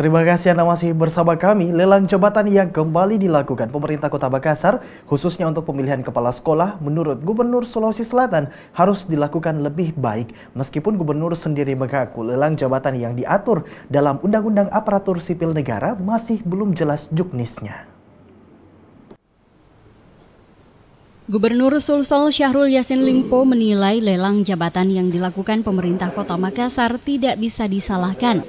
Terima kasih Anda masih bersama kami. Lelang jabatan yang kembali dilakukan pemerintah Kota Makassar, khususnya untuk pemilihan kepala sekolah, menurut Gubernur Sulawesi Selatan harus dilakukan lebih baik. Meskipun Gubernur sendiri mengaku lelang jabatan yang diatur dalam Undang-Undang Aparatur Sipil Negara masih belum jelas juknisnya. Gubernur Sulsel Syahrul Yassin Limpo menilai lelang jabatan yang dilakukan pemerintah Kota Makassar tidak bisa disalahkan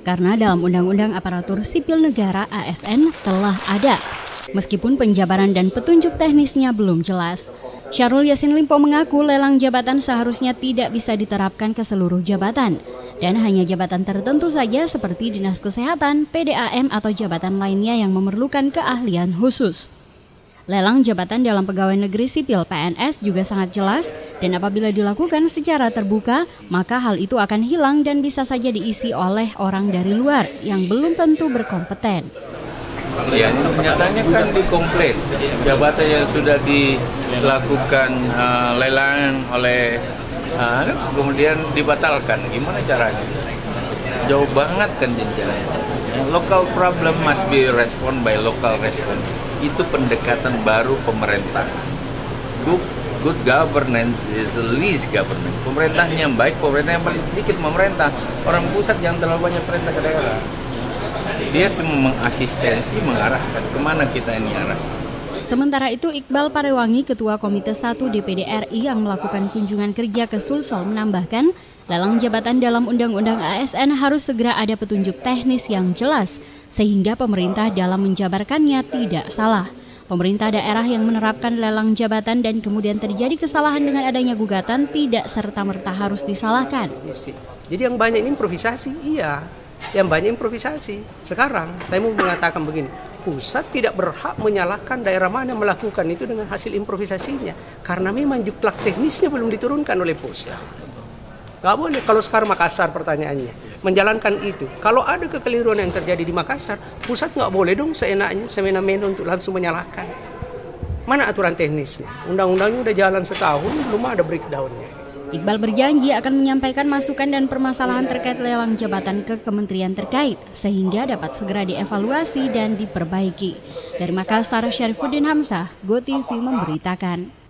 karena dalam Undang-Undang Aparatur Sipil Negara (ASN) telah ada, meskipun penjabaran dan petunjuk teknisnya belum jelas. Syahrul Yassin Limpo mengaku lelang jabatan seharusnya tidak bisa diterapkan ke seluruh jabatan dan hanya jabatan tertentu saja seperti Dinas Kesehatan, PDAM atau jabatan lainnya yang memerlukan keahlian khusus. Lelang jabatan dalam pegawai negeri sipil PNS juga sangat jelas dan apabila dilakukan secara terbuka, maka hal itu akan hilang dan bisa saja diisi oleh orang dari luar yang belum tentu berkompeten. Ya, nyatanya kan dikomplain jabatan yang sudah dilakukan lelang oleh kemudian dibatalkan. Gimana caranya? Jauh banget kan jenjangnya. Local problem must be respond by local response. Itu pendekatan baru pemerintah. Good governance is the least governance. Pemerintahnya yang baik, pemerintah yang paling sedikit memerintah. Orang pusat yang terlalu banyak perintah ke daerah. Dia cuma mengasistensi, mengarahkan kemana kita ini arah. Sementara itu, Iqbal Parewangi, Ketua Komite 1 DPD RI yang melakukan kunjungan kerja ke Sulsel menambahkan, lelang jabatan dalam Undang-Undang ASN harus segera ada petunjuk teknis yang jelas, sehingga pemerintah dalam menjabarkannya tidak salah. Pemerintah daerah yang menerapkan lelang jabatan dan kemudian terjadi kesalahan dengan adanya gugatan tidak serta-merta harus disalahkan. Jadi yang banyak ini improvisasi, iya. Yang banyak improvisasi. Sekarang saya mau mengatakan begini, pusat tidak berhak menyalahkan daerah mana melakukan itu dengan hasil improvisasinya. Karena memang juklak teknisnya belum diturunkan oleh pusat. Gak boleh kalau sekarang Makassar pertanyaannya menjalankan itu. Kalau ada kekeliruan yang terjadi di Makassar, pusat nggak boleh dong seenaknya, semena-mena untuk langsung menyalahkan. Mana aturan teknisnya? Undang-undangnya udah jalan setahun, belum ada breakdown-nya. Iqbal berjanji akan menyampaikan masukan dan permasalahan terkait lelang jabatan ke kementerian terkait, sehingga dapat segera dievaluasi dan diperbaiki. Dari Makassar, Syarifuddin Hamzah, GoTV memberitakan.